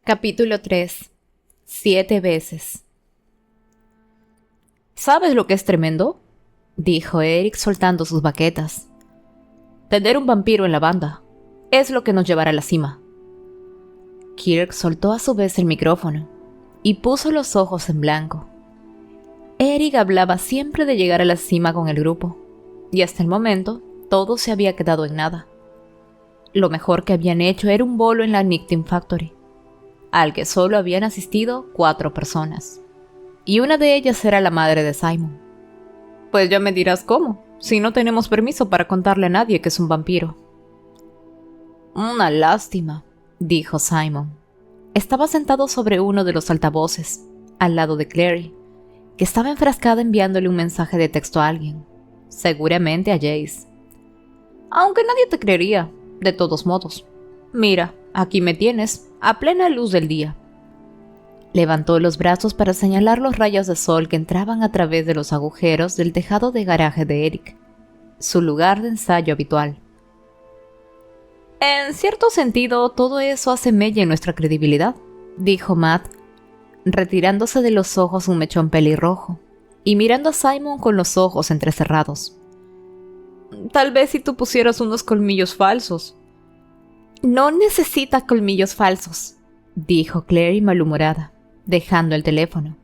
Capítulo 3. 7 veces. ¿Sabes lo que es tremendo?, dijo Eric soltando sus baquetas. Tener un vampiro en la banda es lo que nos llevará a la cima. Kirk soltó a su vez el micrófono y puso los ojos en blanco. Eric hablaba siempre de llegar a la cima con el grupo, y hasta el momento todo se había quedado en nada. Lo mejor que habían hecho era un bolo en la Nictin Factory, al que solo habían asistido 4 personas, y una de ellas era la madre de Simon. Pues ya me dirás cómo, si no tenemos permiso para contarle a nadie que es un vampiro. Una lástima, dijo Simon. Estaba sentado sobre uno de los altavoces, al lado de Clary, que estaba enfrascada enviándole un mensaje de texto a alguien, seguramente a Jace. Aunque nadie te creería, de todos modos. Mira, aquí me tienes, a plena luz del día. Levantó los brazos para señalar los rayos de sol que entraban a través de los agujeros del tejado de garaje de Eric, su lugar de ensayo habitual. En cierto sentido, todo eso hace mella en nuestra credibilidad, dijo Matt, retirándose de los ojos un mechón pelirrojo y mirando a Simon con los ojos entrecerrados. Tal vez si tú pusieras unos colmillos falsos. No necesita colmillos falsos, dijo Clary malhumorada, dejando el teléfono.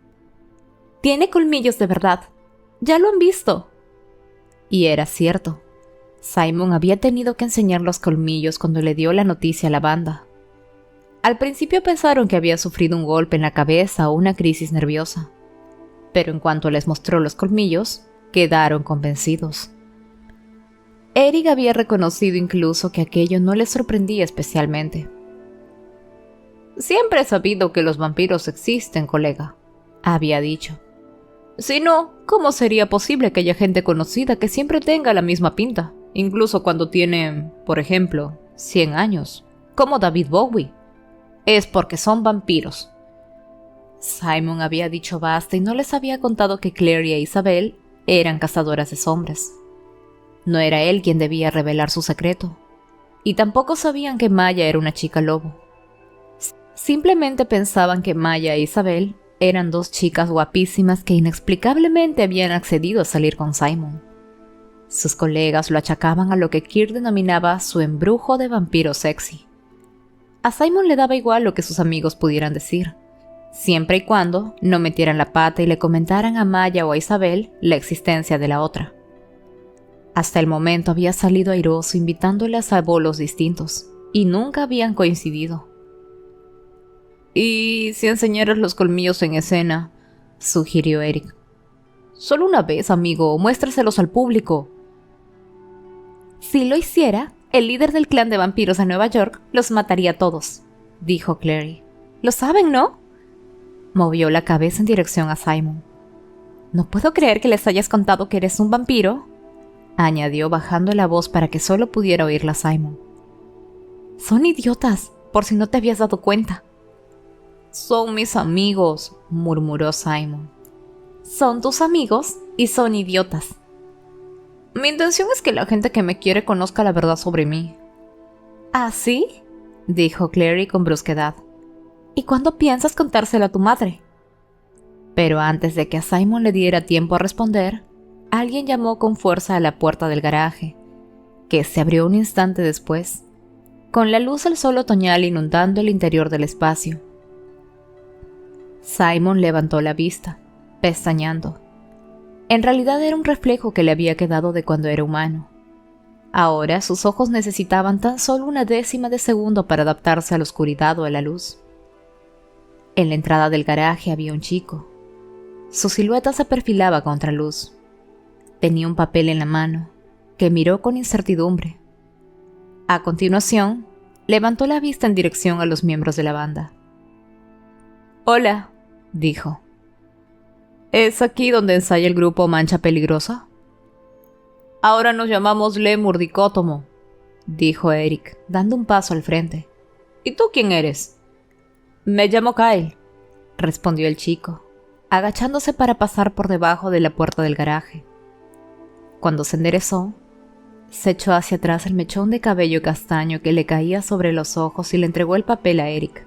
Tiene colmillos de verdad. Ya lo han visto. Y era cierto. Simon había tenido que enseñar los colmillos cuando le dio la noticia a la banda. Al principio pensaron que había sufrido un golpe en la cabeza o una crisis nerviosa, pero en cuanto les mostró los colmillos, quedaron convencidos. Eric había reconocido incluso que aquello no le sorprendía especialmente. Siempre he sabido que los vampiros existen, colega, había dicho. Si no, ¿cómo sería posible que haya gente conocida que siempre tenga la misma pinta, incluso cuando tiene, por ejemplo, 100 años, como David Bowie? Es porque son vampiros. Simon había dicho basta y no les había contado que Clary e Isabel eran cazadoras de sombras. No era él quien debía revelar su secreto, y tampoco sabían que Maya era una chica lobo. Simplemente pensaban que Maya e Isabel eran 2 chicas guapísimas que inexplicablemente habían accedido a salir con Simon. Sus colegas lo achacaban a lo que Kirk denominaba su embrujo de vampiro sexy. A Simon le daba igual lo que sus amigos pudieran decir, siempre y cuando no metieran la pata y le comentaran a Maya o a Isabel la existencia de la otra. Hasta el momento había salido airoso invitándolas a bolos distintos, y nunca habían coincidido. ¿Y si enseñaras los colmillos en escena?, sugirió Eric. Solo una vez, amigo, muéstraselos al público. Si lo hiciera, el líder del clan de vampiros de Nueva York los mataría a todos, dijo Clary. ¿Lo saben, no? Movió la cabeza en dirección a Simon. No puedo creer que les hayas contado que eres un vampiro, añadió bajando la voz para que solo pudiera oírla Simon. Son idiotas, por si no te habías dado cuenta. Son mis amigos, murmuró Simon. Son tus amigos y son idiotas. Mi intención es que la gente que me quiere conozca la verdad sobre mí. ¿Ah, sí?, dijo Clary con brusquedad. ¿Y cuándo piensas contárselo a tu madre? Pero antes de que a Simon le diera tiempo a responder, alguien llamó con fuerza a la puerta del garaje, que se abrió un instante después, con la luz del sol otoñal inundando el interior del espacio. Simon levantó la vista, pestañeando. En realidad era un reflejo que le había quedado de cuando era humano. Ahora sus ojos necesitaban tan solo 1/10 de segundo para adaptarse a la oscuridad o a la luz. En la entrada del garaje había un chico. Su silueta se perfilaba contra luz. Tenía un papel en la mano, que miró con incertidumbre. A continuación, levantó la vista en dirección a los miembros de la banda. «Hola», dijo. «¿Es aquí donde ensaya el grupo Mancha Peligrosa?» «Ahora nos llamamos Lemur Dicótomo», dijo Eric, dando un paso al frente. «¿Y tú quién eres?» «Me llamo Kyle», respondió el chico, agachándose para pasar por debajo de la puerta del garaje. Cuando se enderezó, se echó hacia atrás el mechón de cabello castaño que le caía sobre los ojos y le entregó el papel a Eric.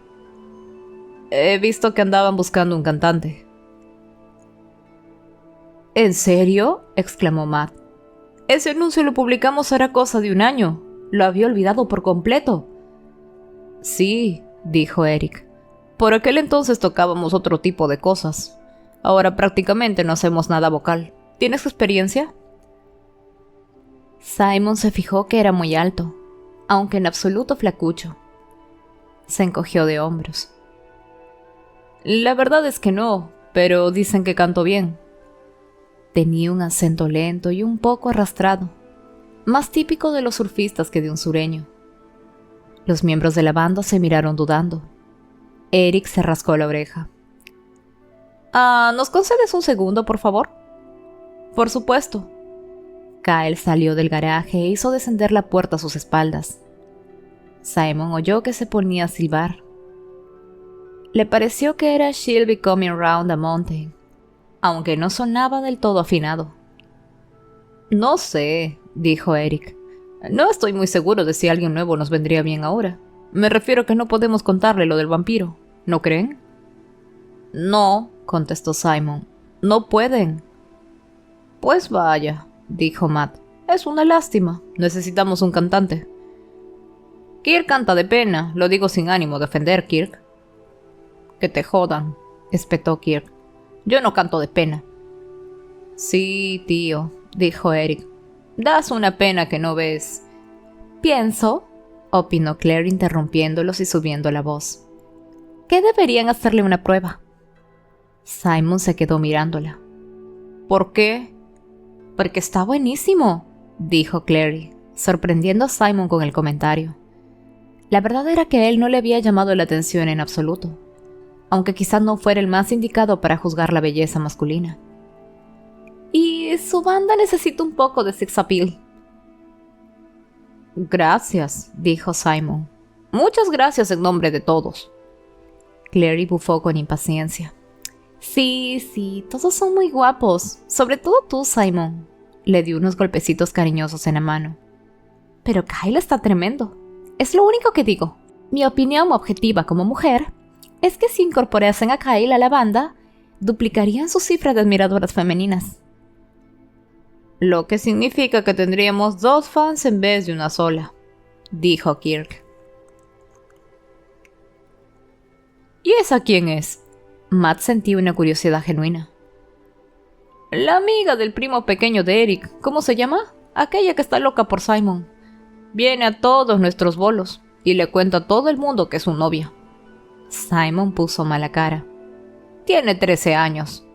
He visto que andaban buscando un cantante. ¿En serio?, exclamó Matt. Ese anuncio lo publicamos hará cosa de un año. Lo había olvidado por completo. Sí, dijo Eric. Por aquel entonces tocábamos otro tipo de cosas. Ahora prácticamente no hacemos nada vocal. ¿Tienes experiencia? Simon se fijó que era muy alto, aunque en absoluto flacucho. Se encogió de hombros. La verdad es que no, pero dicen que canto bien. Tenía un acento lento y un poco arrastrado, más típico de los surfistas que de un sureño. Los miembros de la banda se miraron dudando. Eric se rascó la oreja. ¿Nos concedes un segundo, por favor? Por supuesto. Kyle salió del garaje e hizo descender la puerta a sus espaldas. Simon oyó que se ponía a silbar. Le pareció que era She'll Be Coming Round the Mountain, aunque no sonaba del todo afinado. No sé, dijo Eric. No estoy muy seguro de si alguien nuevo nos vendría bien ahora. Me refiero a que no podemos contarle lo del vampiro, ¿no creen? No, contestó Simon. No pueden. Pues vaya, dijo Matt. Es una lástima. Necesitamos un cantante. Kirk canta de pena, lo digo sin ánimo de ofender, Kirk. Que te jodan, espetó Kirk. Yo no canto de pena. Sí, tío, dijo Eric. Das una pena que no ves. Pienso, opinó Claire interrumpiéndolos y subiendo la voz, que deberían hacerle una prueba. Simon se quedó mirándola. ¿Por qué? Porque está buenísimo, dijo Clary, sorprendiendo a Simon con el comentario. La verdad era que él no le había llamado la atención en absoluto, aunque quizás no fuera el más indicado para juzgar la belleza masculina. Y su banda necesita un poco de sex appeal. Gracias, dijo Simon. Muchas gracias en nombre de todos. Clary bufó con impaciencia. Sí, todos son muy guapos, sobre todo tú, Simon. Le dio unos golpecitos cariñosos en la mano. Pero Kyle está tremendo. Es lo único que digo. Mi opinión objetiva como mujer es que si incorporasen a Kyle a la banda, duplicarían su cifra de admiradoras femeninas. Lo que significa que tendríamos 2 fans en vez de una sola, dijo Kirk. ¿Y esa quién es? Matt sentía una curiosidad genuina. La amiga del primo pequeño de Eric, ¿cómo se llama? Aquella que está loca por Simon. Viene a todos nuestros bolos y le cuenta a todo el mundo que es su novia. Simon puso mala cara. Tiene 13 años.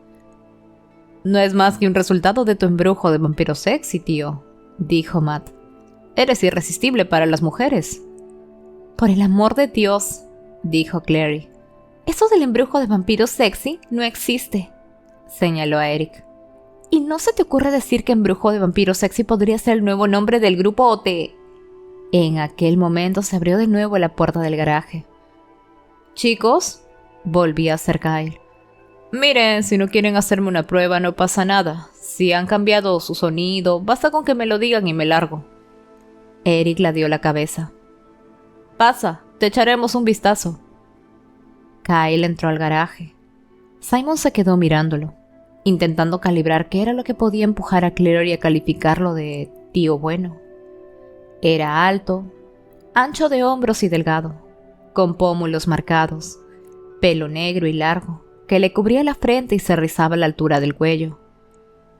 No es más que un resultado de tu embrujo de vampiro sexy, tío, dijo Matt. Eres irresistible para las mujeres. Por el amor de Dios, dijo Clary. Eso del embrujo de vampiro sexy no existe, señaló a Eric. ¿Y no se te ocurre decir que embrujo de vampiro sexy podría ser el nuevo nombre del grupo o te...? En aquel momento se abrió de nuevo la puerta del garaje. Chicos, volví a hacer Kyle. Miren, si no quieren hacerme una prueba no pasa nada. Si han cambiado su sonido, basta con que me lo digan y me largo. Eric la dio la cabeza. Pasa, te echaremos un vistazo. Kyle entró al garaje. Simon se quedó mirándolo, intentando calibrar qué era lo que podía empujar a Clary a calificarlo de tío bueno. Era alto, ancho de hombros y delgado, con pómulos marcados, pelo negro y largo, que le cubría la frente y se rizaba a la altura del cuello,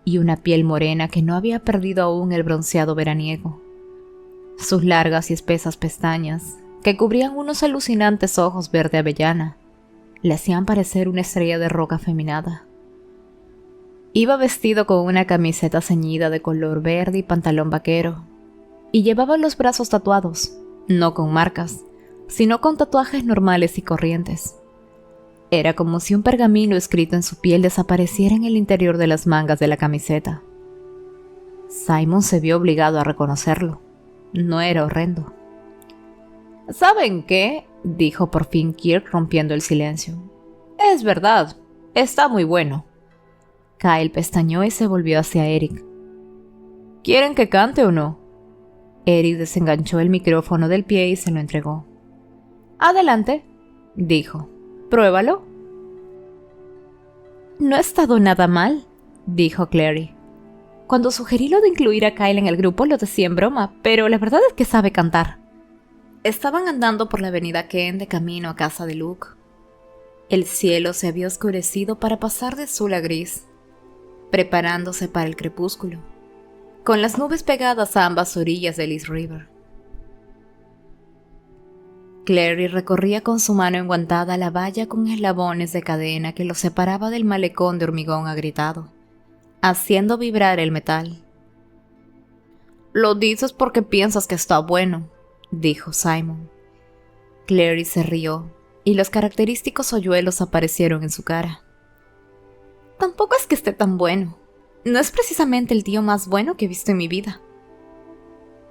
y una piel morena que no había perdido aún el bronceado veraniego. Sus largas y espesas pestañas, que cubrían unos alucinantes ojos verde avellana, le hacían parecer una estrella de rock afeminada. Iba vestido con una camiseta ceñida de color verde y pantalón vaquero, y llevaba los brazos tatuados, no con marcas, sino con tatuajes normales y corrientes. Era como si un pergamino escrito en su piel desapareciera en el interior de las mangas de la camiseta. Simon se vio obligado a reconocerlo. No era horrendo. ¿Saben qué?, dijo por fin Kirk rompiendo el silencio. Es verdad, está muy bueno. Kyle pestañeó y se volvió hacia Eric. ¿Quieren que cante o no? Eric desenganchó el micrófono del pie y se lo entregó. Adelante, dijo. Pruébalo. No ha estado nada mal, dijo Clary. Cuando sugerí lo de incluir a Kyle en el grupo lo decía en broma, pero la verdad es que sabe cantar. Estaban andando por la avenida Ken de camino a casa de Luke. El cielo se había oscurecido para pasar de azul a gris, preparándose para el crepúsculo, con las nubes pegadas a ambas orillas del East River. Clary recorría con su mano enguantada la valla con eslabones de cadena que lo separaba del malecón de hormigón agrietado, haciendo vibrar el metal. «Lo dices porque piensas que está bueno», dijo Simon. Clary se rió, y los característicos hoyuelos aparecieron en su cara. «Tampoco es que esté tan bueno. No es precisamente el tío más bueno que he visto en mi vida».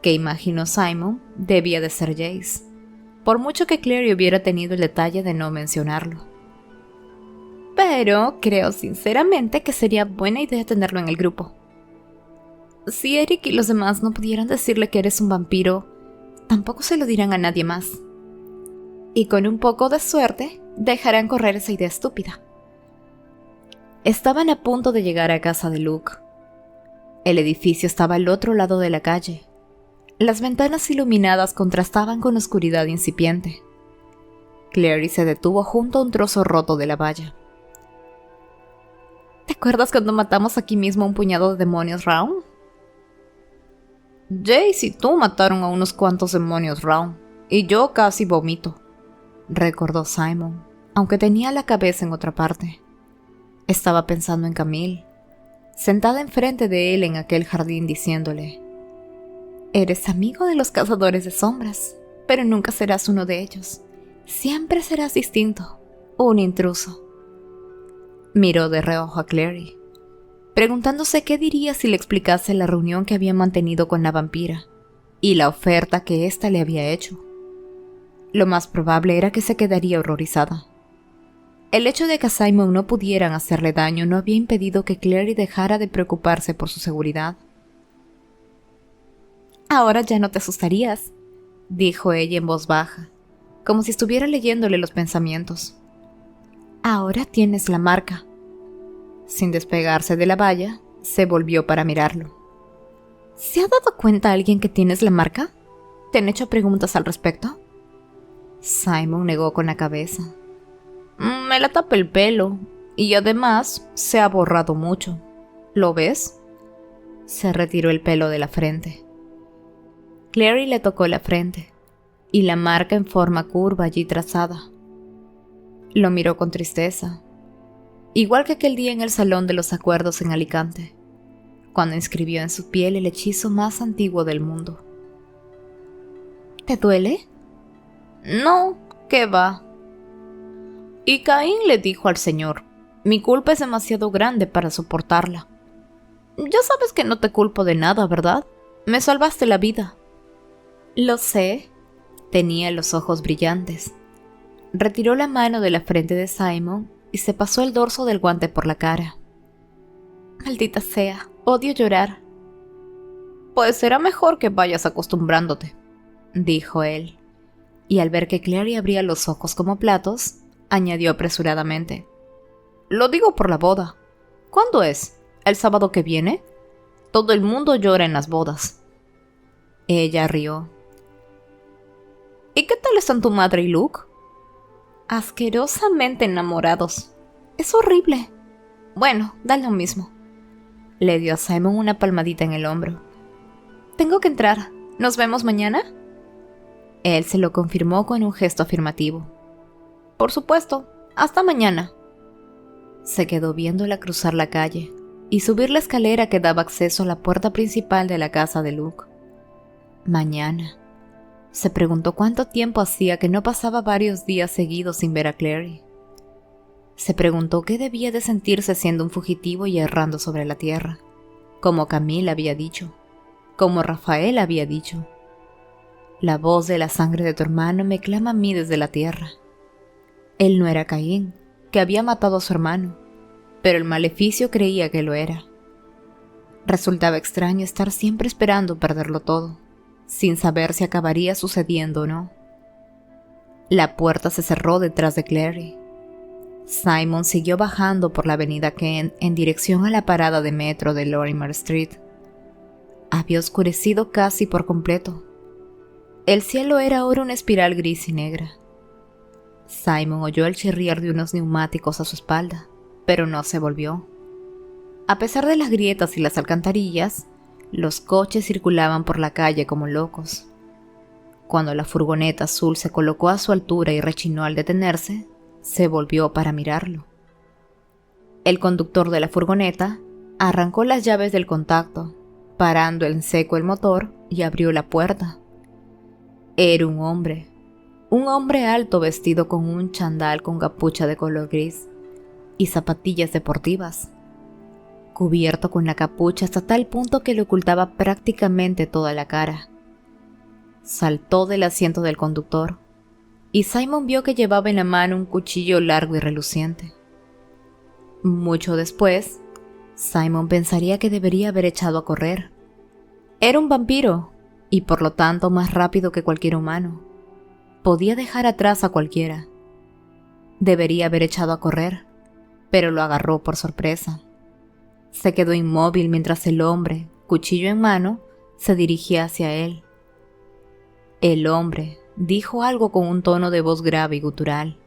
Que imaginó Simon debía de ser Jace, por mucho que Clary hubiera tenido el detalle de no mencionarlo. «Pero creo sinceramente que sería buena idea tenerlo en el grupo. Si Eric y los demás no pudieran decirle que eres un vampiro, tampoco se lo dirán a nadie más. Y con un poco de suerte, dejarán correr esa idea estúpida». Estaban a punto de llegar a casa de Luke. El edificio estaba al otro lado de la calle. Las ventanas iluminadas contrastaban con la oscuridad incipiente. Clary se detuvo junto a un trozo roto de la valla. «¿Te acuerdas cuando matamos aquí mismo a un puñado de demonios Round?» «Jace y tú mataron a unos cuantos demonios Round, y yo casi vomito», recordó Simon, aunque tenía la cabeza en otra parte. Estaba pensando en Camille, sentada enfrente de él en aquel jardín diciéndole: «Eres amigo de los cazadores de sombras, pero nunca serás uno de ellos. Siempre serás distinto, un intruso». Miró de reojo a Clary, preguntándose qué diría si le explicase la reunión que había mantenido con la vampira y la oferta que ésta le había hecho. Lo más probable era que se quedaría horrorizada. El hecho de que a Simon no pudieran hacerle daño no había impedido que Clary dejara de preocuparse por su seguridad. «Ahora ya no te asustarías», dijo ella en voz baja, como si estuviera leyéndole los pensamientos. «Ahora tienes la marca». Sin despegarse de la valla, se volvió para mirarlo. «¿Se ha dado cuenta alguien que tienes la marca? ¿Te han hecho preguntas al respecto?» Simon negó con la cabeza. «Me la tapé el pelo, y además se ha borrado mucho. ¿Lo ves?». Se retiró el pelo de la frente. Clary le tocó la frente, y la marca en forma curva allí trazada. Lo miró con tristeza, igual que aquel día en el Salón de los Acuerdos en Alicante, cuando inscribió en su piel el hechizo más antiguo del mundo. «¿Te duele?». «No, ¿qué va?». Y Caín le dijo al Señor: «Mi culpa es demasiado grande para soportarla». «Ya sabes que no te culpo de nada, ¿verdad? Me salvaste la vida». «Lo sé». Tenía los ojos brillantes. Retiró la mano de la frente de Simon y se pasó el dorso del guante por la cara. «Maldita sea, odio llorar». «Pues será mejor que vayas acostumbrándote», dijo él, y al ver que Clary abría los ojos como platos, añadió apresuradamente: «Lo digo por la boda. ¿Cuándo es? ¿El sábado que viene? Todo el mundo llora en las bodas». Ella rió. «¿Y qué tal están tu madre y Luke?» «Asquerosamente enamorados. Es horrible». «Bueno, da lo mismo». Le dio a Simon una palmadita en el hombro. «Tengo que entrar. ¿Nos vemos mañana?». Él se lo confirmó con un gesto afirmativo. «Por supuesto. Hasta mañana». Se quedó viéndola cruzar la calle y subir la escalera que daba acceso a la puerta principal de la casa de Luke. Mañana. Se preguntó cuánto tiempo hacía que no pasaba varios días seguidos sin ver a Clary. Se preguntó qué debía de sentirse siendo un fugitivo y errando sobre la tierra, como Camille había dicho, como Rafael había dicho. «La voz de la sangre de tu hermano me clama a mí desde la tierra». Él no era Caín, que había matado a su hermano, pero el maleficio creía que lo era. Resultaba extraño estar siempre esperando perderlo todo, sin saber si acabaría sucediendo o no. La puerta se cerró detrás de Clary, Simon siguió bajando por la avenida Kent en dirección a la parada de metro de Lorimer Street. Había oscurecido casi por completo. El cielo era ahora una espiral gris y negra. Simon oyó el chirriar de unos neumáticos a su espalda, pero no se volvió. A pesar de las grietas y las alcantarillas, los coches circulaban por la calle como locos. Cuando la furgoneta azul se colocó a su altura y rechinó al detenerse, se volvió para mirarlo. El conductor de la furgoneta arrancó las llaves del contacto, parando en seco el motor y abrió la puerta. Era un hombre alto vestido con un chandal con capucha de color gris y zapatillas deportivas, cubierto con la capucha hasta tal punto que le ocultaba prácticamente toda la cara. Saltó del asiento del conductor y Simon vio que llevaba en la mano un cuchillo largo y reluciente. Mucho después, Simon pensaría que debería haber echado a correr. Era un vampiro, y por lo tanto más rápido que cualquier humano. Podía dejar atrás a cualquiera. Debería haber echado a correr, pero lo agarró por sorpresa. Se quedó inmóvil mientras el hombre, cuchillo en mano, se dirigía hacia él. El hombre dijo algo con un tono de voz grave y gutural,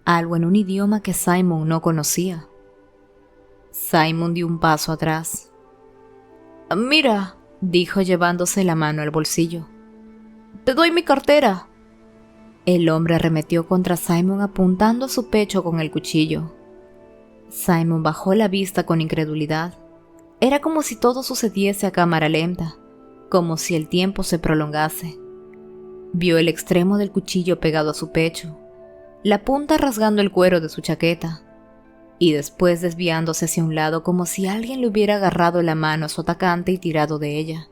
algo en un idioma que Simon no conocía. Simon dio un paso atrás. «Mira», dijo llevándose la mano al bolsillo. «Te doy mi cartera». El hombre arremetió contra Simon apuntando a su pecho con el cuchillo. Simon bajó la vista con incredulidad. Era como si todo sucediese a cámara lenta, como si el tiempo se prolongase. Vio el extremo del cuchillo pegado a su pecho, la punta rasgando el cuero de su chaqueta, y después desviándose hacia un lado como si alguien le hubiera agarrado la mano a su atacante y tirado de ella.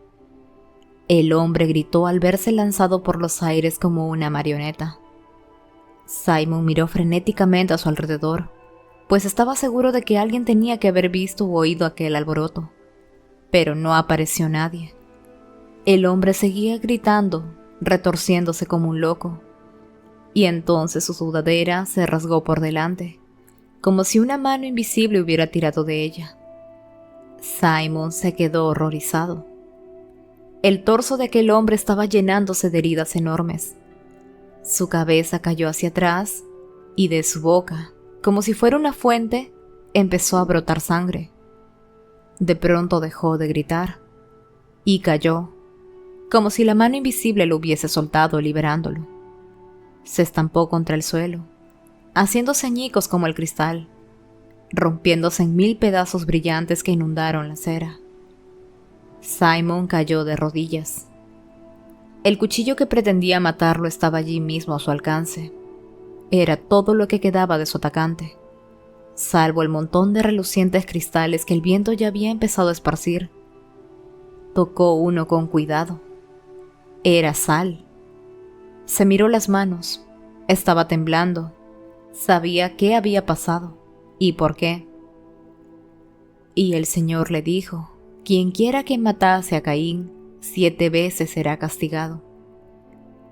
El hombre gritó al verse lanzado por los aires como una marioneta. Simon miró frenéticamente a su alrededor, pues estaba seguro de que alguien tenía que haber visto o oído aquel alboroto, pero no apareció nadie. El hombre seguía gritando, retorciéndose como un loco, y entonces su sudadera se rasgó por delante, como si una mano invisible hubiera tirado de ella. Simon se quedó horrorizado. El torso de aquel hombre estaba llenándose de heridas enormes. Su cabeza cayó hacia atrás y de su boca, como si fuera una fuente, empezó a brotar sangre. De pronto dejó de gritar y cayó, como si la mano invisible lo hubiese soltado liberándolo. Se estampó contra el suelo, haciéndose añicos como el cristal, rompiéndose en 1000 pedazos brillantes que inundaron la acera. Simon cayó de rodillas. El cuchillo que pretendía matarlo estaba allí mismo a su alcance. Era todo lo que quedaba de su atacante, salvo el montón de relucientes cristales que el viento ya había empezado a esparcir. Tocó uno con cuidado. Era sal. Se miró las manos. Estaba temblando. Sabía qué había pasado y por qué. Y el Señor le dijo: «Quienquiera que matase a Caín, 7 veces será castigado».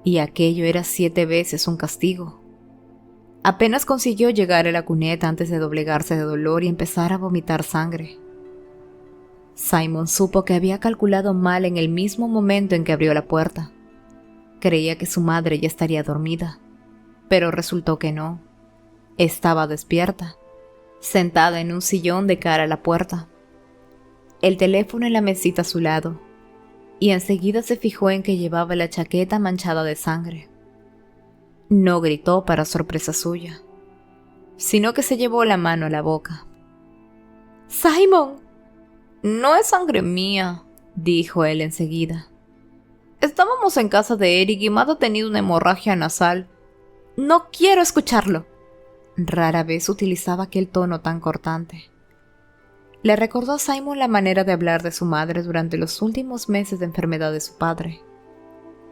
Y aquello era 7 veces un castigo. Apenas consiguió llegar a la cuneta antes de doblegarse de dolor y empezar a vomitar sangre. Simon supo que había calculado mal en el mismo momento en que abrió la puerta. Creía que su madre ya estaría dormida, pero resultó que no. Estaba despierta, sentada en un sillón de cara a la puerta, el teléfono en la mesita a su lado, y enseguida se fijó en que llevaba la chaqueta manchada de sangre. No gritó para sorpresa suya, sino que se llevó la mano a la boca. «¡Simon! No es sangre mía», dijo él enseguida. «Estábamos en casa de Eric y Matt ha tenido una hemorragia nasal. No quiero escucharlo». Rara vez utilizaba aquel tono tan cortante. Le recordó a Simon la manera de hablar de su madre durante los últimos meses de enfermedad de su padre,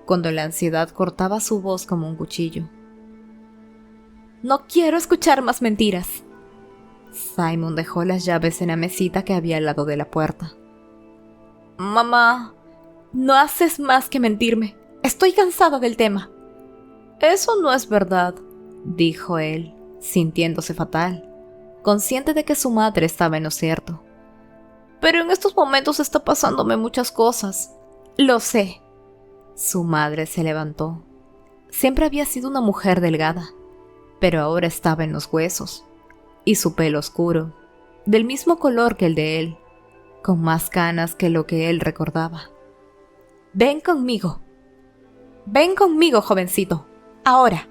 cuando la ansiedad cortaba su voz como un cuchillo. «No quiero escuchar más mentiras». Simon dejó las llaves en la mesita que había al lado de la puerta. «Mamá, no haces más que mentirme. Estoy cansada del tema». «Eso no es verdad», dijo él. sintiéndose fatal, consciente de que su madre estaba en lo cierto. Pero en estos momentos está pasándome muchas cosas. Lo sé. Su madre se levantó. Siempre había sido una mujer delgada, pero ahora estaba en los huesos, y su pelo oscuro, del mismo color que el de él, con más canas que lo que él recordaba. Ven conmigo, jovencito, ahora.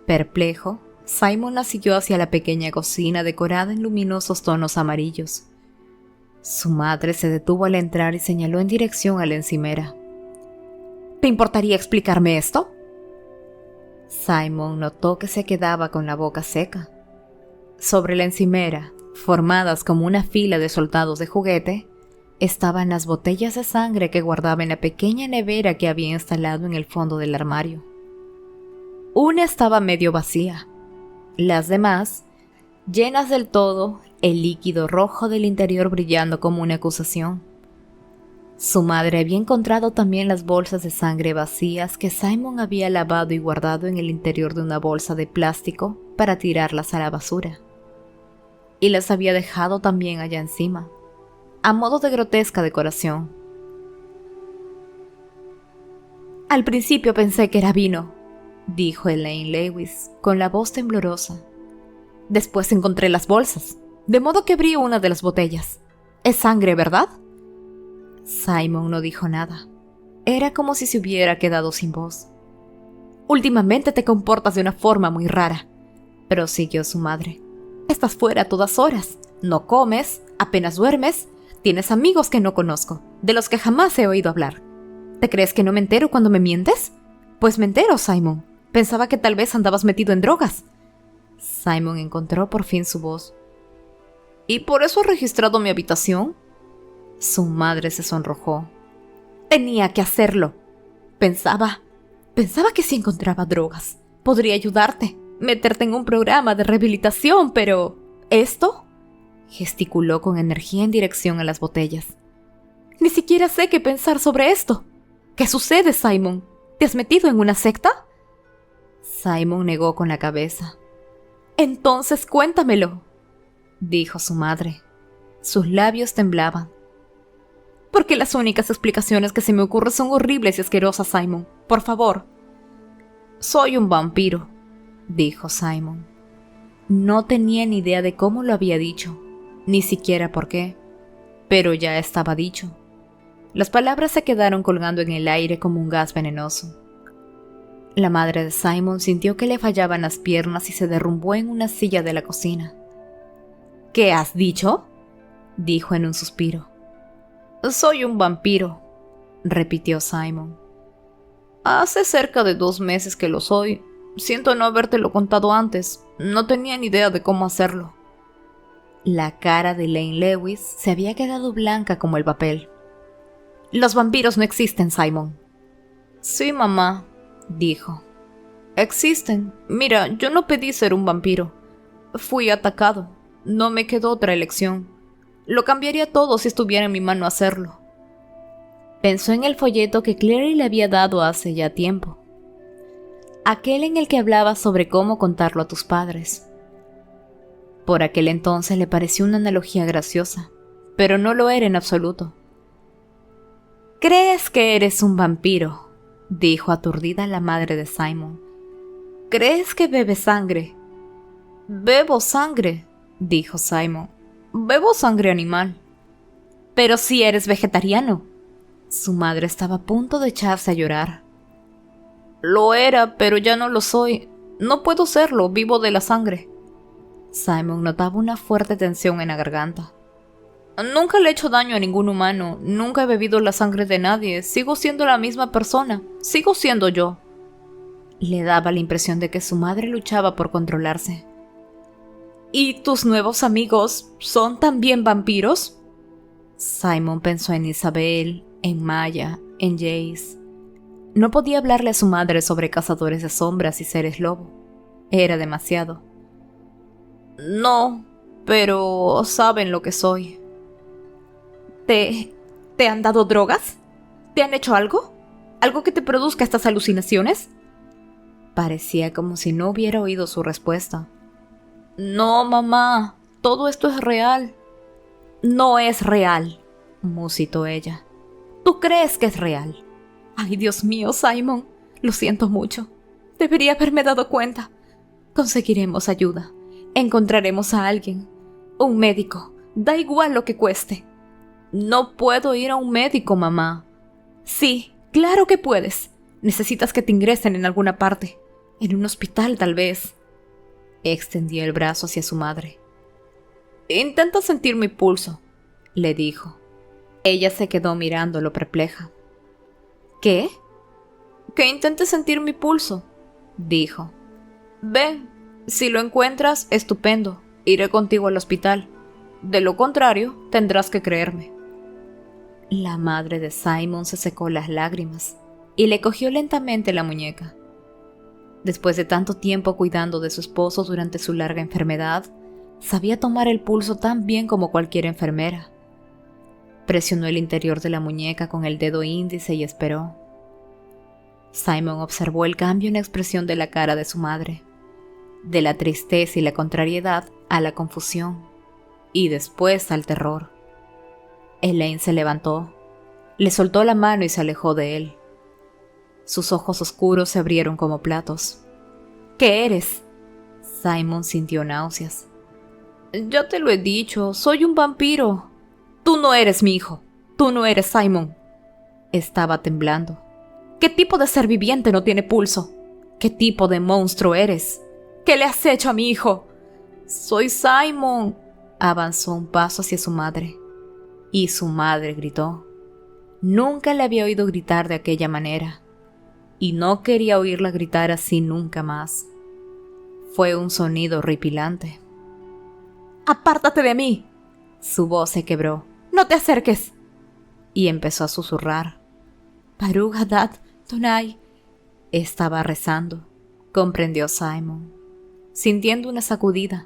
Perplejo, Simon la siguió hacia la pequeña cocina decorada en luminosos tonos amarillos. Su madre se detuvo al entrar y señaló en dirección a la encimera. ¿Te importaría explicarme esto? Simon notó que se quedaba con la boca seca. Sobre la encimera, formadas como una fila de soldados de juguete, estaban las botellas de sangre que guardaba en la pequeña nevera que había instalado en el fondo del armario. Una estaba medio vacía. Las demás, llenas del todo, el líquido rojo del interior brillando como una acusación. Su madre había encontrado también las bolsas de sangre vacías que Simon había lavado y guardado en el interior de una bolsa de plástico para tirarlas a la basura. Y las había dejado también allá encima, a modo de grotesca decoración. Al principio pensé que era vino, dijo Elaine Lewis con la voz temblorosa. Después encontré las bolsas, de modo que abrí una de las botellas. Es sangre, ¿verdad? Simon no dijo nada. Era como si se hubiera quedado sin voz. Últimamente te comportas de una forma muy rara, prosiguió su madre. Estás fuera a todas horas, no comes, apenas duermes, tienes amigos que no conozco, de los que jamás he oído hablar. ¿Te crees que no me entero cuando me mientes? Pues me entero, Simon. Pensaba que tal vez andabas metido en drogas. Simon encontró por fin su voz. ¿Y por eso has registrado mi habitación? Su madre se sonrojó. Tenía que hacerlo. Pensaba que si encontraba drogas, podría ayudarte, meterte en un programa de rehabilitación, pero... ¿esto? Gesticuló con energía en dirección a las botellas. Ni siquiera sé qué pensar sobre esto. ¿Qué sucede, Simon? ¿Te has metido en una secta? Simon negó con la cabeza. Entonces cuéntamelo, dijo su madre. Sus labios temblaban. Porque las únicas explicaciones que se me ocurren son horribles y asquerosas, Simon. Por favor. Soy un vampiro, dijo Simon. No tenía ni idea de cómo lo había dicho, ni siquiera por qué, pero ya estaba dicho. Las palabras se quedaron colgando en el aire como un gas venenoso. La madre de Simon sintió que le fallaban las piernas y se derrumbó en una silla de la cocina. ¿Qué has dicho?, dijo en un suspiro. Soy un vampiro, repitió Simon. Hace cerca de 2 meses que lo soy. Siento no habértelo contado antes. No tenía ni idea de cómo hacerlo. La cara de Elaine Lewis se había quedado blanca como el papel. Los vampiros no existen, Simon. Sí, mamá, dijo. Existen. Mira, yo no pedí ser un vampiro. Fui atacado. No me quedó otra elección. Lo cambiaría todo si estuviera en mi mano hacerlo. Pensó en el folleto que Clary le había dado hace ya tiempo. Aquel en el que hablaba sobre cómo contarlo a tus padres. Por aquel entonces le pareció una analogía graciosa, pero no lo era en absoluto. ¿Crees que eres un vampiro?, dijo aturdida la madre de Simon. ¿Crees que bebes sangre? Bebo sangre, dijo Simon. Bebo sangre animal. Pero si eres vegetariano. Su madre estaba a punto de echarse a llorar. Lo era, pero ya no lo soy. No puedo serlo, vivo de la sangre. Simon notaba una fuerte tensión en la garganta. Nunca le he hecho daño a ningún humano, nunca he bebido la sangre de nadie, sigo siendo la misma persona, sigo siendo yo. Le daba la impresión de que su madre luchaba por controlarse. ¿Y tus nuevos amigos son también vampiros? Simon pensó en Isabel, en Maya, en Jace. No podía hablarle a su madre sobre cazadores de sombras y seres lobo. Era demasiado. No, pero saben lo que soy. ¿Te han dado drogas? ¿Te han hecho algo? ¿Algo que te produzca estas alucinaciones? Parecía como si no hubiera oído su respuesta. No, mamá, todo esto es real. No es real, musitó ella. ¿Tú crees que es real? Ay, Dios mío, Simon, lo siento mucho. Debería haberme dado cuenta. Conseguiremos ayuda. Encontraremos a alguien. Un médico. Da igual lo que cueste. No puedo ir a un médico, mamá. Sí, claro que puedes. Necesitas que te ingresen en alguna parte. En un hospital, tal vez. Extendió el brazo hacia su madre. Intenta sentir mi pulso, le dijo. Ella se quedó mirándolo perpleja. ¿Qué? Que intente sentir mi pulso, dijo. Ven, si lo encuentras, estupendo. Iré contigo al hospital. De lo contrario, tendrás que creerme. La madre de Simon se secó las lágrimas y le cogió lentamente la muñeca. Después de tanto tiempo cuidando de su esposo durante su larga enfermedad, sabía tomar el pulso tan bien como cualquier enfermera. Presionó el interior de la muñeca con el dedo índice y esperó. Simon observó el cambio en la expresión de la cara de su madre, de la tristeza y la contrariedad a la confusión, y después al terror. Elaine se levantó, le soltó la mano y se alejó de él. Sus ojos oscuros se abrieron como platos. ¿Qué eres? Simon sintió náuseas. Ya te lo he dicho, soy un vampiro. Tú no eres mi hijo. Tú no eres Simon. Estaba temblando. ¿Qué tipo de ser viviente no tiene pulso? ¿Qué tipo de monstruo eres? ¿Qué le has hecho a mi hijo? Soy Simon. Avanzó un paso hacia su madre. Y su madre gritó. Nunca le había oído gritar de aquella manera. Y no quería oírla gritar así nunca más. Fue un sonido horripilante. ¡Apártate de mí! Su voz se quebró. ¡No te acerques! Y empezó a susurrar. Baruch Hadad Tonai. Estaba rezando, comprendió Simon, sintiendo una sacudida.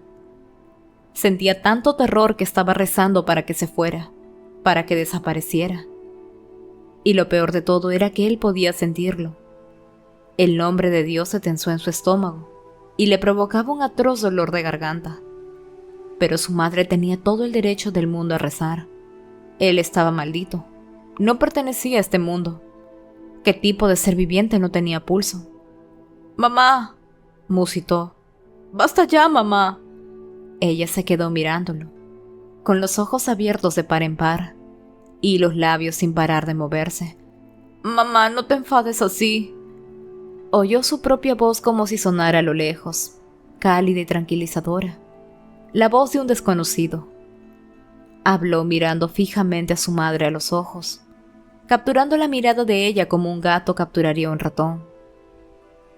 Sentía tanto terror que estaba rezando para que se fuera, para que desapareciera. Y lo peor de todo era que él podía sentirlo. El nombre de Dios se tensó en su estómago y le provocaba un atroz dolor de garganta. Pero su madre tenía todo el derecho del mundo a rezar. Él estaba maldito. No pertenecía a este mundo. ¿Qué tipo de ser viviente no tenía pulso? «Mamá», musitó. «Basta ya, mamá». Ella se quedó mirándolo, con los ojos abiertos de par en par, y los labios sin parar de moverse. «Mamá, no te enfades así». Oyó su propia voz como si sonara a lo lejos, cálida y tranquilizadora. La voz de un desconocido. Habló mirando fijamente a su madre a los ojos, capturando la mirada de ella como un gato capturaría a un ratón.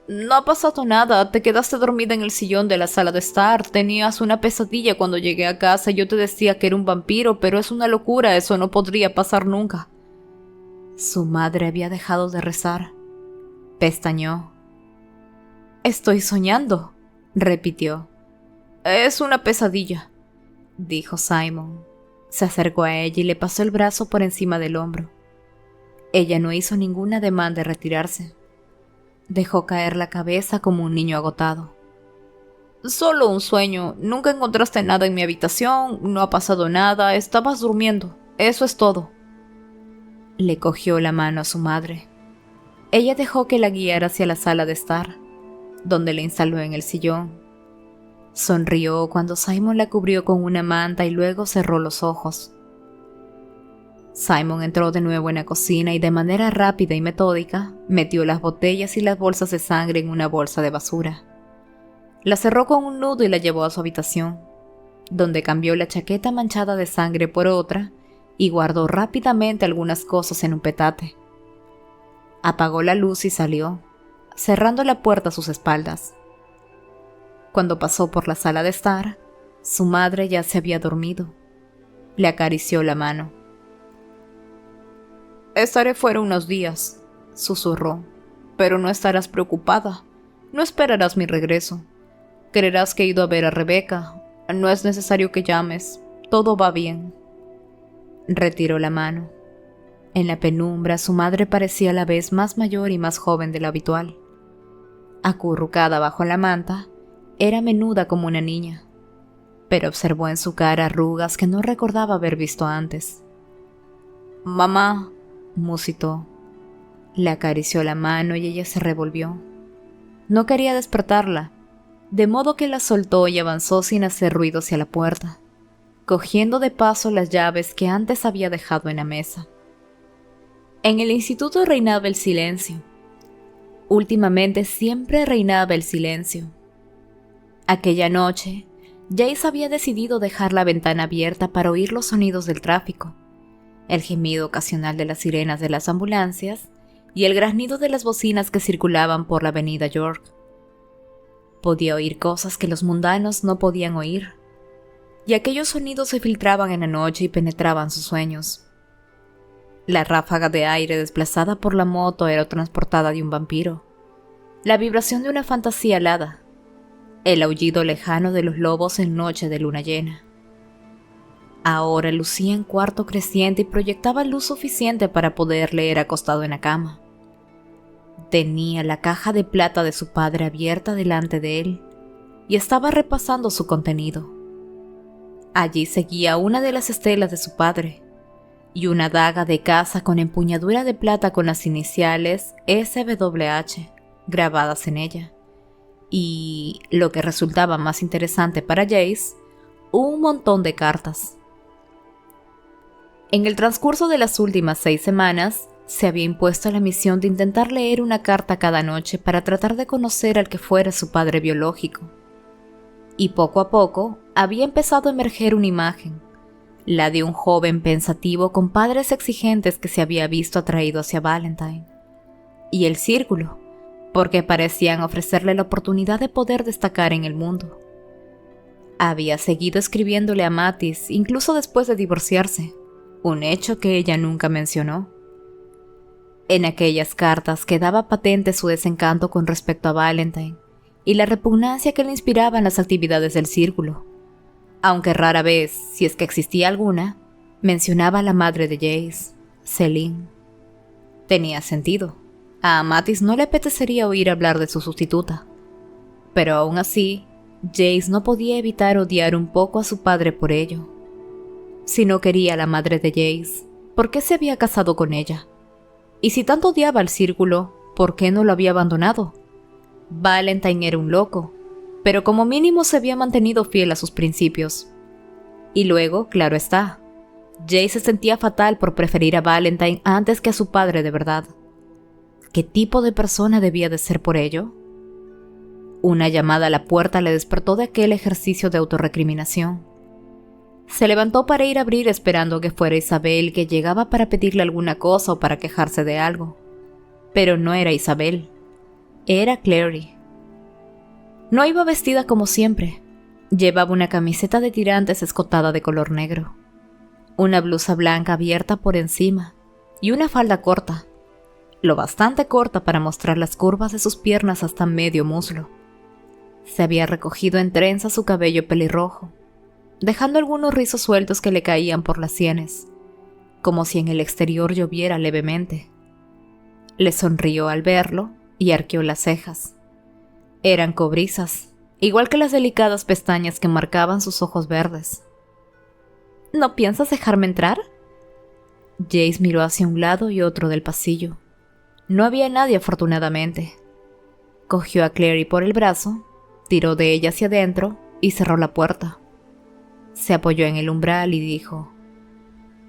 «No ha pasado nada, te quedaste dormida en el sillón de la sala de estar, tenías una pesadilla cuando llegué a casa y yo te decía que era un vampiro, pero es una locura, eso no podría pasar nunca». Su madre había dejado de rezar. Pestañeó. «Estoy soñando», repitió. «Es una pesadilla», dijo Simon. Se acercó a ella y le pasó el brazo por encima del hombro. Ella no hizo ningún ademán de retirarse. Dejó caer la cabeza como un niño agotado. «Solo un sueño. Nunca encontraste nada en mi habitación, no ha pasado nada, estabas durmiendo. Eso es todo». Le cogió la mano a su madre. Ella dejó que la guiara hacia la sala de estar, donde le instaló en el sillón. Sonrió cuando Simon la cubrió con una manta y luego cerró los ojos. Simon entró de nuevo en la cocina y de manera rápida y metódica metió las botellas y las bolsas de sangre en una bolsa de basura. La cerró con un nudo y la llevó a su habitación, donde cambió la chaqueta manchada de sangre por otra y guardó rápidamente algunas cosas en un petate. Apagó la luz y salió, cerrando la puerta a sus espaldas. Cuando pasó por la sala de estar, su madre ya se había dormido. Le acarició la mano. «Estaré fuera unos días», susurró, «pero no estarás preocupada. No esperarás mi regreso. Creerás que he ido a ver a Rebeca. No es necesario que llames. Todo va bien». Retiró la mano. En la penumbra, su madre parecía a la vez más mayor y más joven de lo habitual. acurrucada bajo la manta, era menuda como una niña, pero observó en su cara arrugas que no recordaba haber visto antes. «Mamá», musitó. Le acarició la mano y ella se revolvió. No quería despertarla, de modo que la soltó y avanzó sin hacer ruido hacia la puerta, cogiendo de paso las llaves que antes había dejado en la mesa. En el instituto reinaba el silencio. Últimamente siempre reinaba el silencio. Aquella noche, Jace había decidido dejar la ventana abierta para oír los sonidos del tráfico, el gemido ocasional de las sirenas de las ambulancias y el graznido de las bocinas que circulaban por la avenida York. Podía oír cosas que los mundanos no podían oír, y aquellos sonidos se filtraban en la noche y penetraban sus sueños. La ráfaga de aire desplazada por la moto aerotransportada de un vampiro, la vibración de una fantasía alada, el aullido lejano de los lobos en noche de luna llena. Ahora lucía en cuarto creciente y proyectaba luz suficiente para poder leer acostado en la cama. Tenía la caja de plata de su padre abierta delante de él y estaba repasando su contenido. Allí seguía una de las estelas de su padre y una daga de caza con empuñadura de plata con las iniciales SWH grabadas en ella. Y, lo que resultaba más interesante para Jace, un montón de cartas. En el transcurso de las últimas 6 semanas, se había impuesto la misión de intentar leer una carta cada noche para tratar de conocer al que fuera su padre biológico. Y poco a poco había empezado a emerger una imagen, la de un joven pensativo con padres exigentes que se había visto atraído hacia Valentine. Y el círculo, porque parecían ofrecerle la oportunidad de poder destacar en el mundo. Había seguido escribiéndole a Mattis incluso después de divorciarse, un hecho que ella nunca mencionó. En aquellas cartas quedaba patente su desencanto con respecto a Valentine y la repugnancia que le inspiraban las actividades del círculo, aunque rara vez, si es que existía alguna, mencionaba a la madre de Jace, Celine. Tenía sentido. A Mattis no le apetecería oír hablar de su sustituta, pero aún así, Jace no podía evitar odiar un poco a su padre por ello. Si no quería a la madre de Jace, ¿por qué se había casado con ella? Y si tanto odiaba al círculo, ¿por qué no lo había abandonado? Valentine era un loco, pero como mínimo se había mantenido fiel a sus principios. Y luego, claro está, Jace se sentía fatal por preferir a Valentine antes que a su padre de verdad. ¿Qué tipo de persona debía de ser por ello? Una llamada a la puerta le despertó de aquel ejercicio de autorrecriminación. Se levantó para ir a abrir esperando que fuera Isabel, que llegaba para pedirle alguna cosa o para quejarse de algo. Pero no era Isabel, era Clary. No iba vestida como siempre. Llevaba una camiseta de tirantes escotada de color negro, una blusa blanca abierta por encima y una falda corta, lo bastante corta para mostrar las curvas de sus piernas hasta medio muslo. Se había recogido en trenzas su cabello pelirrojo, dejando algunos rizos sueltos que le caían por las sienes, como si en el exterior lloviera levemente. Le sonrió al verlo y arqueó las cejas. Eran cobrizas, igual que las delicadas pestañas que marcaban sus ojos verdes. ¿No piensas dejarme entrar? Jace miró hacia un lado y otro del pasillo. No había nadie, afortunadamente. Cogió a Clary por el brazo, tiró de ella hacia adentro y cerró la puerta. Se apoyó en el umbral y dijo: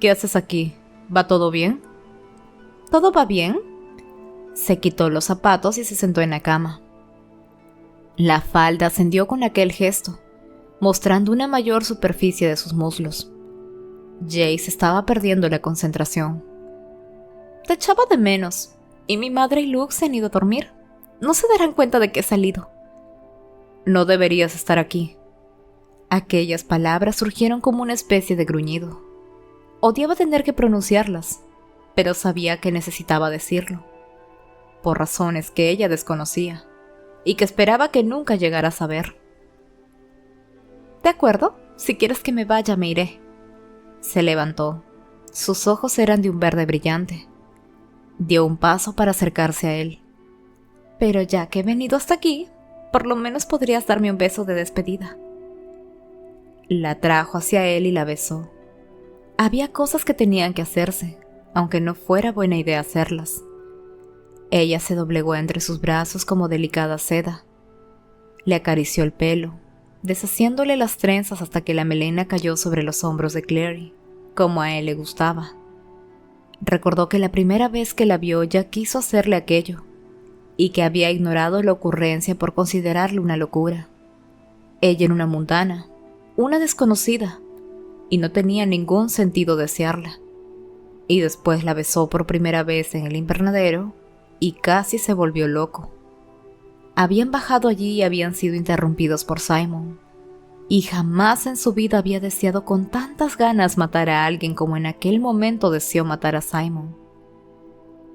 ¿Qué haces aquí? ¿Va todo bien? ¿Todo va bien? Se quitó los zapatos y se sentó en la cama. La falda ascendió con aquel gesto, mostrando una mayor superficie de sus muslos. Jace estaba perdiendo la concentración. Te echaba de menos, y mi madre y Luke se han ido a dormir. No se darán cuenta de que he salido. No deberías estar aquí. Aquellas palabras surgieron como una especie de gruñido. Odiaba tener que pronunciarlas, pero sabía que necesitaba decirlo, por razones que ella desconocía, y que esperaba que nunca llegara a saber. De acuerdo, si quieres que me vaya, me iré. Se levantó. Sus ojos eran de un verde brillante. Dio un paso para acercarse a él. Pero ya que he venido hasta aquí, por lo menos podrías darme un beso de despedida. La trajo hacia él y la besó. Había cosas que tenían que hacerse, aunque no fuera buena idea hacerlas. Ella se doblegó entre sus brazos como delicada seda. Le acarició el pelo, deshaciéndole las trenzas hasta que la melena cayó sobre los hombros de Clary, como a él le gustaba. Recordó que la primera vez que la vio ya quiso hacerle aquello, y que había ignorado la ocurrencia por considerarle una locura. Ella era una mundana, una desconocida, y no tenía ningún sentido desearla. Y después la besó por primera vez en el invernadero, y casi se volvió loco. Habían bajado allí y habían sido interrumpidos por Simon, y jamás en su vida había deseado con tantas ganas matar a alguien como en aquel momento deseó matar a Simon.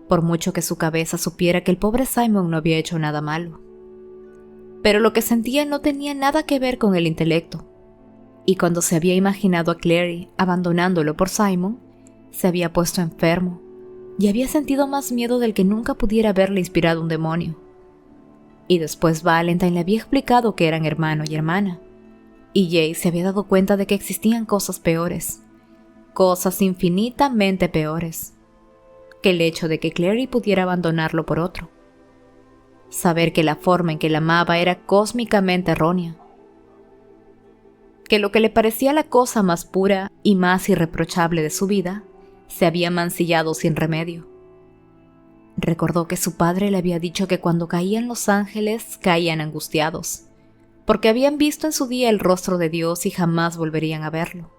Por mucho que su cabeza supiera que el pobre Simon no había hecho nada malo. Pero lo que sentía no tenía nada que ver con el intelecto, y cuando se había imaginado a Clary abandonándolo por Simon, se había puesto enfermo, y había sentido más miedo del que nunca pudiera haberle inspirado un demonio. Y después Valentine le había explicado que eran hermano y hermana, y Jay se había dado cuenta de que existían cosas peores, cosas infinitamente peores, que el hecho de que Clary pudiera abandonarlo por otro. Saber que la forma en que la amaba era cósmicamente errónea, que lo que le parecía la cosa más pura y más irreprochable de su vida se había mancillado sin remedio. Recordó que su padre le había dicho que cuando caían los ángeles caían angustiados, porque habían visto en su día el rostro de Dios y jamás volverían a verlo,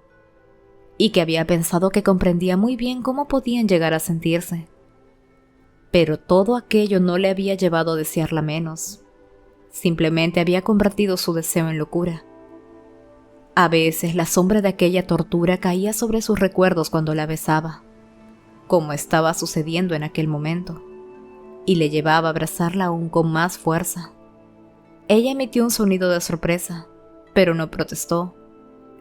y que había pensado que comprendía muy bien cómo podían llegar a sentirse. Pero todo aquello no le había llevado a desearla menos, simplemente había convertido su deseo en locura. A veces la sombra de aquella tortura caía sobre sus recuerdos cuando la besaba, como estaba sucediendo en aquel momento, y le llevaba a abrazarla aún con más fuerza. Ella emitió un sonido de sorpresa, pero no protestó,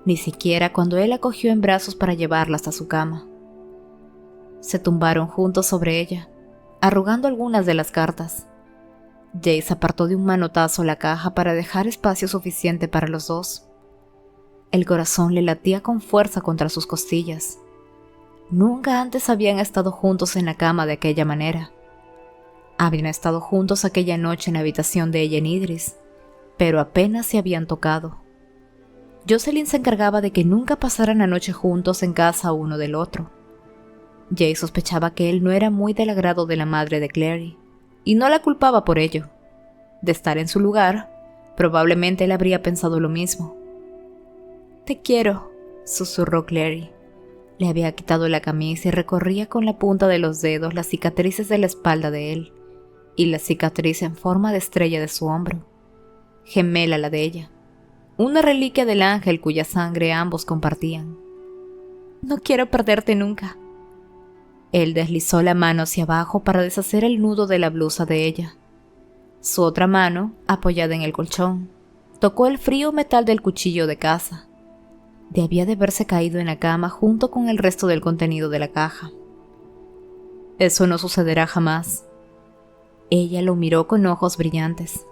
ni siquiera cuando él la cogió en brazos para llevarla hasta su cama. Se tumbaron juntos sobre ella, arrugando algunas de las cartas. Jace apartó de un manotazo la caja para dejar espacio suficiente para los dos. El corazón le latía con fuerza contra sus costillas. Nunca antes habían estado juntos en la cama de aquella manera. Habían estado juntos aquella noche en la habitación de ella en Idris, pero apenas se habían tocado. Jocelyn se encargaba de que nunca pasaran la noche juntos en casa uno del otro. Jay sospechaba que él no era muy del agrado de la madre de Clary, y no la culpaba por ello. De estar en su lugar, probablemente él habría pensado lo mismo. «Te quiero», susurró Clary. Le había quitado la camisa y recorría con la punta de los dedos las cicatrices de la espalda de él, y la cicatriz en forma de estrella de su hombro, gemela a la de ella, una reliquia del ángel cuya sangre ambos compartían. «No quiero perderte nunca». Él deslizó la mano hacia abajo para deshacer el nudo de la blusa de ella. Su otra mano, apoyada en el colchón, tocó el frío metal del cuchillo de caza. Debía de haberse caído en la cama junto con el resto del contenido de la caja. «Eso no sucederá jamás». Ella lo miró con ojos brillantes.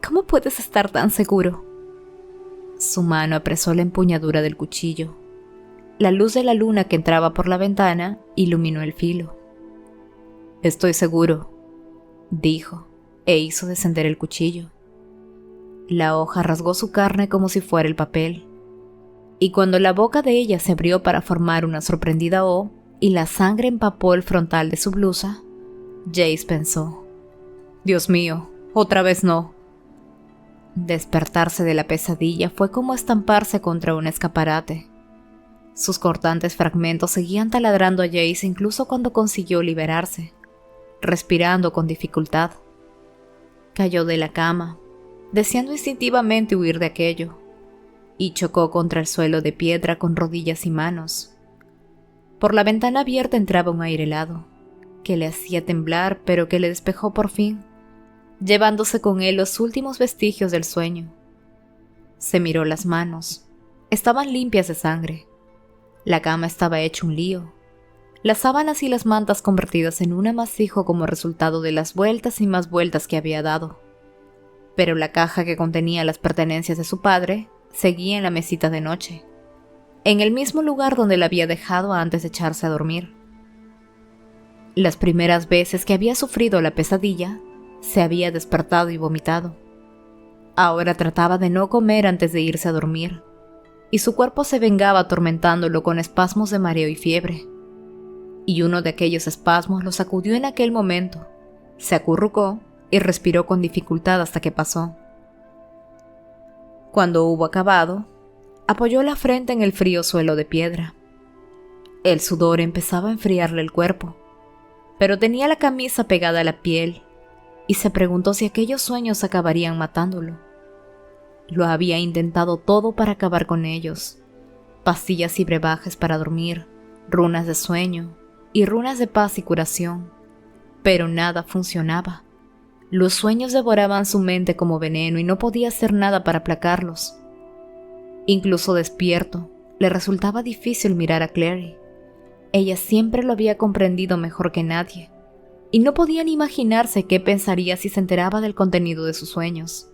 «¿Cómo puedes estar tan seguro?» Su mano apresó la empuñadura del cuchillo. La luz de la luna que entraba por la ventana iluminó el filo. «Estoy seguro», dijo, e hizo descender el cuchillo. La hoja rasgó su carne como si fuera el papel, y cuando la boca de ella se abrió para formar una sorprendida O y la sangre empapó el frontal de su blusa, Jace pensó: «Dios mío, otra vez no». Despertarse de la pesadilla fue como estamparse contra un escaparate. Sus cortantes fragmentos seguían taladrando a Jace incluso cuando consiguió liberarse, respirando con dificultad. Cayó de la cama, deseando instintivamente huir de aquello, y chocó contra el suelo de piedra con rodillas y manos. Por la ventana abierta entraba un aire helado, que le hacía temblar pero que le despejó por fin, llevándose con él los últimos vestigios del sueño. Se miró las manos. Estaban limpias de sangre. La cama estaba hecha un lío. las sábanas y las mantas convertidas en un amasijo como resultado de las vueltas y más vueltas que había dado. Pero la caja que contenía las pertenencias de su padre seguía en la mesita de noche, en el mismo lugar donde la había dejado antes de echarse a dormir. Las primeras veces que había sufrido la pesadilla, se había despertado y vomitado. Ahora trataba de no comer antes de irse a dormir, y su cuerpo se vengaba atormentándolo con espasmos de mareo y fiebre. Y uno de aquellos espasmos lo sacudió en aquel momento, se acurrucó y respiró con dificultad hasta que pasó. Cuando hubo acabado, apoyó la frente en el frío suelo de piedra. El sudor empezaba a enfriarle el cuerpo, pero tenía la camisa pegada a la piel y se preguntó si aquellos sueños acabarían matándolo. Lo había intentado todo para acabar con ellos: pastillas y brebajes para dormir, runas de sueño y runas de paz y curación, pero nada funcionaba. Los sueños devoraban su mente como veneno y no podía hacer nada para aplacarlos. Incluso despierto, le resultaba difícil mirar a Clary. Ella siempre lo había comprendido mejor que nadie, y no podía ni imaginarse qué pensaría si se enteraba del contenido de sus sueños.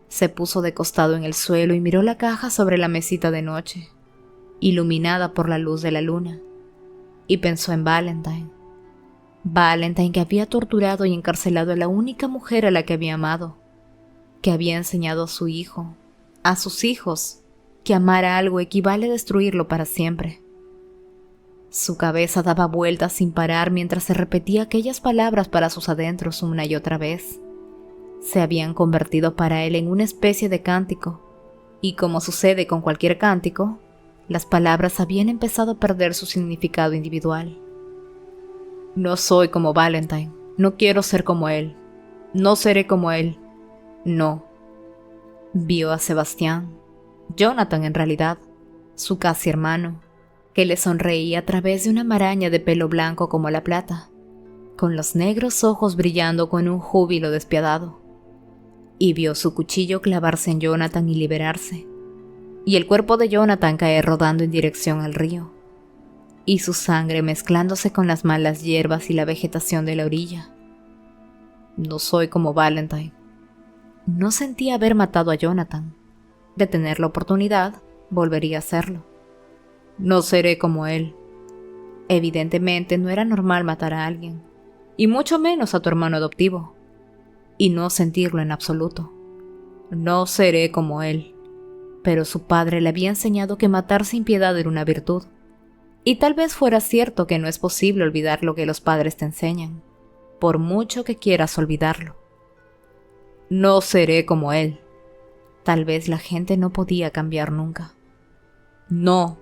Se puso de costado en el suelo y miró la caja sobre la mesita de noche, iluminada por la luz de la luna, y pensó en Valentine. Valentine, que había torturado y encarcelado a la única mujer a la que había amado, que había enseñado a su hijo, a sus hijos, que amar a algo equivale a destruirlo para siempre. Su cabeza daba vueltas sin parar mientras se repetía aquellas palabras para sus adentros una y otra vez. Se habían convertido para él en una especie de cántico, y como sucede con cualquier cántico, las palabras habían empezado a perder su significado individual. No soy como Valentine, no quiero ser como él, no seré como él, no. Vio a Sebastián, Jonathan en realidad, su casi hermano, que le sonreía a través de una maraña de pelo blanco como la plata, con los negros ojos brillando con un júbilo despiadado. Y vio su cuchillo clavarse en Jonathan y liberarse, y el cuerpo de Jonathan caer rodando en dirección al río, y su sangre mezclándose con las malas hierbas y la vegetación de la orilla. No soy como Valentine. No sentía haber matado a Jonathan. De tener la oportunidad, volvería a hacerlo. No seré como él. Evidentemente no era normal matar a alguien, y mucho menos a tu hermano adoptivo, y no sentirlo en absoluto. No seré como él. Pero su padre le había enseñado que matar sin piedad era una virtud, y tal vez fuera cierto que no es posible olvidar lo que los padres te enseñan, por mucho que quieras olvidarlo. No seré como él. Tal vez la gente no podía cambiar nunca. No,